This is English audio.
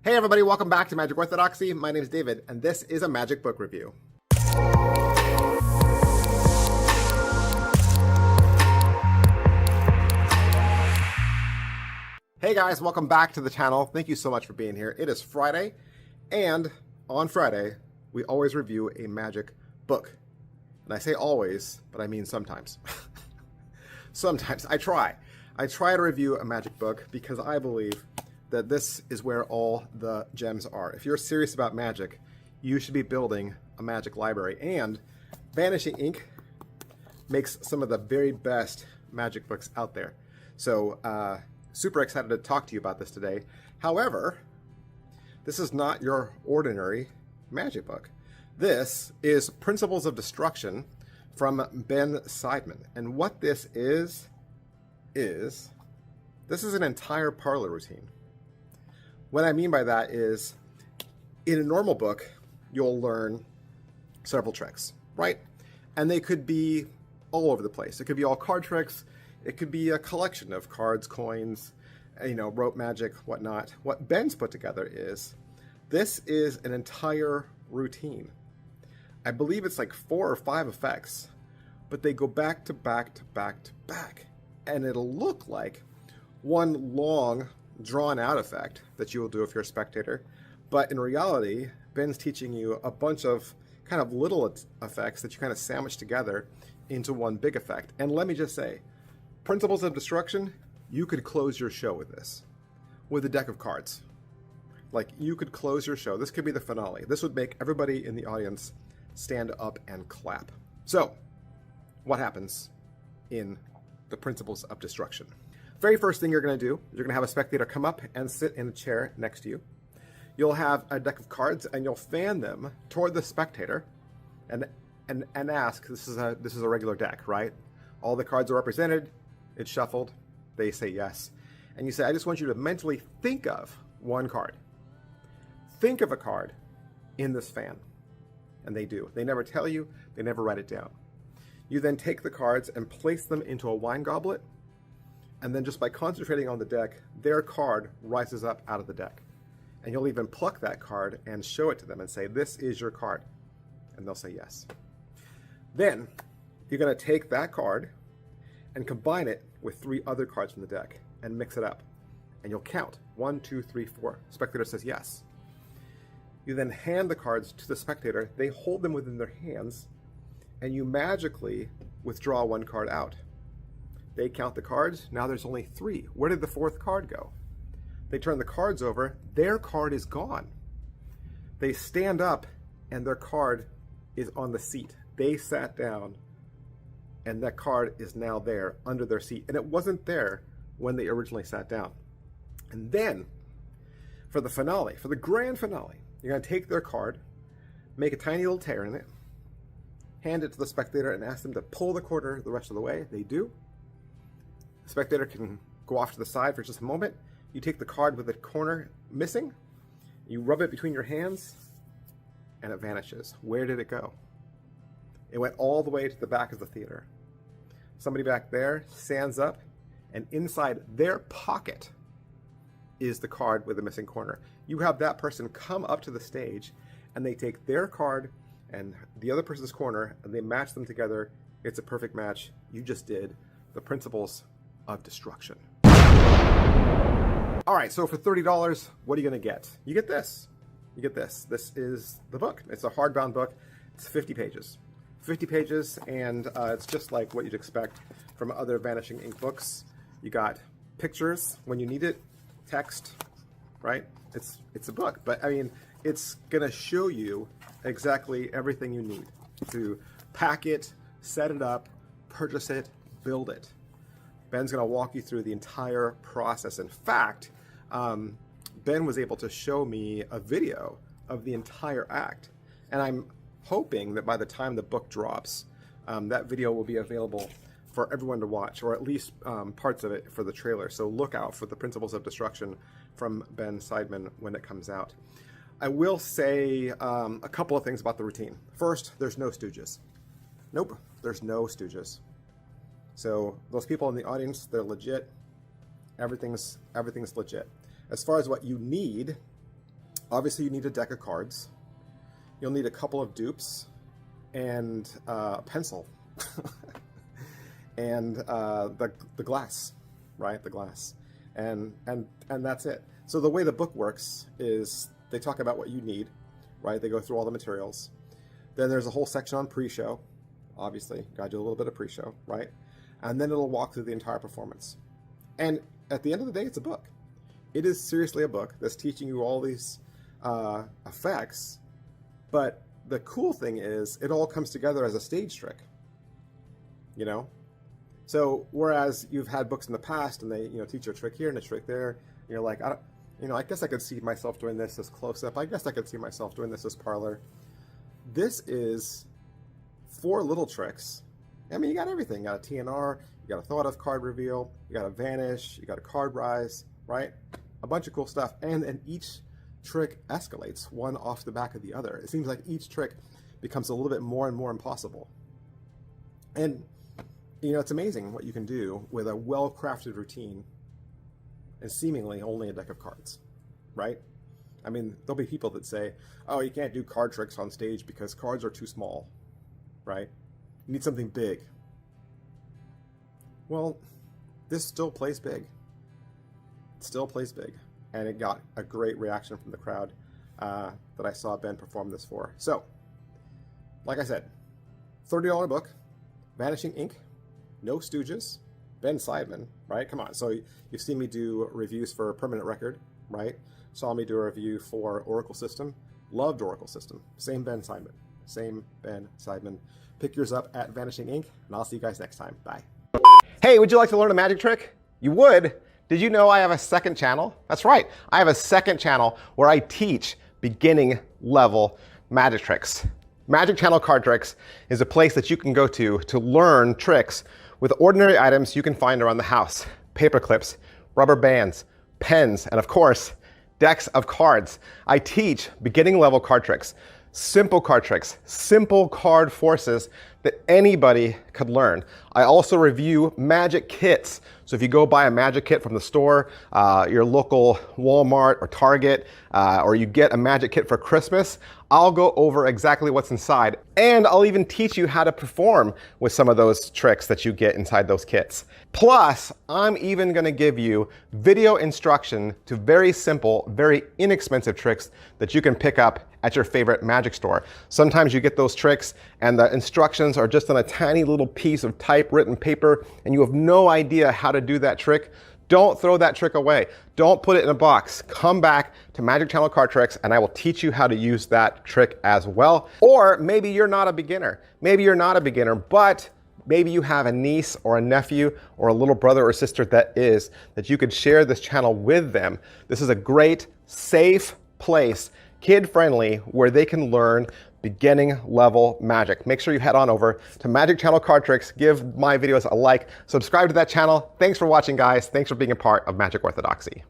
Hey everybody, welcome back to Magic Orthodoxy. My name is David, and this is a magic book review. Hey guys, welcome back to the channel. Thank you so much for being here. It is Friday, and on Friday, we always review a magic book. And I say always, but I mean sometimes. Sometimes. I try to review a magic book because I believe that this is where all the gems are. If you're serious about magic, you should be building a magic library. And Vanishing Ink makes some of the very best magic books out there. So super excited to talk to you about this today. However, this is not your ordinary magic book. This is Principles of Destruction from Ben Seidman. And what this is this is an entire parlor routine. What I mean by that is, in a normal book, you'll learn several tricks, right? And they could be all over the place. It could be all card tricks. It could be a collection of cards, coins, rope magic, whatnot. What Ben's put together is, this is an entire routine. I believe it's like 4 or 5 effects, but they go back to back to back to back. And it'll look like one long, drawn-out effect that you will do if you're a spectator. But in reality, Ben's teaching you a bunch of kind of little effects that you kind of sandwich together into one big effect. And let me just say, Principles of Destruction, you could close your show with this, with a deck of cards. Like, you could close your show. This could be the finale. This would make everybody in the audience stand up and clap. So, what happens in the Principles of Destruction? Very first thing you're going to do, you're going to have a spectator come up and sit in a chair next to you. You'll have a deck of cards, and you'll fan them toward the spectator, and ask. This is a regular deck, right? All the cards are represented. It's shuffled. They say yes, and you say, I just want you to mentally think of one card. Think of a card in this fan, and they do. They never tell you. They never write it down. You then take the cards and place them into a wine goblet. And then just by concentrating on the deck, their card rises up out of the deck. And you'll even pluck that card and show it to them and say, this is your card. And they'll say yes. Then you're going to take that card and combine it with 3 other cards from the deck and mix it up. And you'll count 1, 2, 3, 4. Spectator says yes. You then hand the cards to the spectator. They hold them within their hands, and you magically withdraw 1 card out. They count the cards. Now there's only 3. Where did the 4th card go? They turn the cards over. Their card is gone. They stand up, and their card is on the seat. They sat down, and that card is now there under their seat. And it wasn't there when they originally sat down. And then, for the finale, for the grand finale, you're going to take their card, make a tiny little tear in it, hand it to the spectator, and ask them to pull the quarter the rest of the way. They do. The spectator can go off to the side for just a moment. You take the card with the corner missing, you rub it between your hands, and it vanishes. Where did it go? It went all the way to the back of the theater. Somebody back there stands up, and inside their pocket is the card with the missing corner. You have that person come up to the stage, and they take their card and the other person's corner, and they match them together. It's a perfect match. You just did the Principles of Destruction. All right, so for $30, what are you going to get? You get this. You get this. This is the book. It's a hardbound book. It's 50 pages. 50 pages, and it's just like what you'd expect from other Vanishing Ink books. You got pictures when you need it, text, right? It's a book, but I mean, it's going to show you exactly everything you need to pack it, set it up, purchase it, build it. Ben's going to walk you through the entire process. In fact, Ben was able to show me a video of the entire act. And I'm hoping that by the time the book drops, that video will be available for everyone to watch, or at least parts of it for the trailer. So look out for the Principles of Destruction from Ben Seidman when it comes out. I will say a couple of things about the routine. First, there's no stooges. Nope, there's no stooges. So those people in the audience, they're legit. Everything's legit. As far as what you need, Obviously, you need a deck of cards. You'll need a couple of dupes and a pencil and the glass, right? The glass, and that's it. So the way the book works is they talk about what you need, right? They go through all the materials. Then there's a whole section on pre-show. Obviously, gotta do a little bit of pre-show, right? And then it'll walk through the entire performance. And at the end of the day, it's a book. It is seriously a book that's teaching you all these effects. But the cool thing is it all comes together as a stage trick, you know? So whereas you've had books in the past and they, you know, teach you a trick here and a trick there, and you're like, I guess I could see myself doing this as close-up. I guess I could see myself doing this as parlor. This is 4 little tricks. I mean, you got everything. You got a TNR, you got a thought of card reveal, you got a vanish, you got a card rise, right? A bunch of cool stuff. And then each trick escalates one off the back of the other. It seems like each trick becomes a little bit more and more impossible. And, you know, it's amazing what you can do with a well-crafted routine and seemingly only a deck of cards, right? I mean, there'll be people that say, oh, you can't do card tricks on stage because cards are too small, right? You need something big. Well, this still plays big. It still plays big. And it got a great reaction from the crowd that I saw Ben perform this for. So, like I said, $30 book, Vanishing Ink, no stooges, Ben Seidman, right? Come on. So you've seen me do reviews for Permanent Record, right? Saw me do a review for Oracle System. Loved Oracle System. Same Ben Seidman. Same Ben Seidman. Pick yours up at Vanishing Ink, and I'll see you guys next time. Bye. Hey, would you like to learn a magic trick? You would? Did you know I have a second channel? That's right. I have a second channel where I teach beginning level magic tricks. Magic Channel Card Tricks is a place that you can go to learn tricks with ordinary items you can find around the house. Paper clips, rubber bands, pens, and of course, decks of cards. I teach beginning level card tricks, simple card tricks, simple card forces that anybody could learn. I also review magic kits. So if you go buy a magic kit from the store, your local Walmart or Target, or you get a magic kit for Christmas, I'll go over exactly what's inside. And I'll even teach you how to perform with some of those tricks that you get inside those kits. Plus, I'm even gonna give you video instruction to very simple, very inexpensive tricks that you can pick up at your favorite magic store. Sometimes you get those tricks and the instructions are just on a tiny little piece of typewritten paper and you have no idea how to do that trick. Don't throw that trick away. Don't put it in a box. Come back to Magic Channel Card Tricks and I will teach you how to use that trick as well. Or maybe you're not a beginner. Maybe you're not a beginner, but maybe you have a niece or a nephew or a little brother or sister that you could share this channel with them. This is a great, safe place, kid-friendly, where they can learn beginning level magic. Make sure you head on over to Magic Channel Card Tricks, give my videos a like, subscribe to that channel. Thanks for watching, guys. Thanks for being a part of Magic Orthodoxy.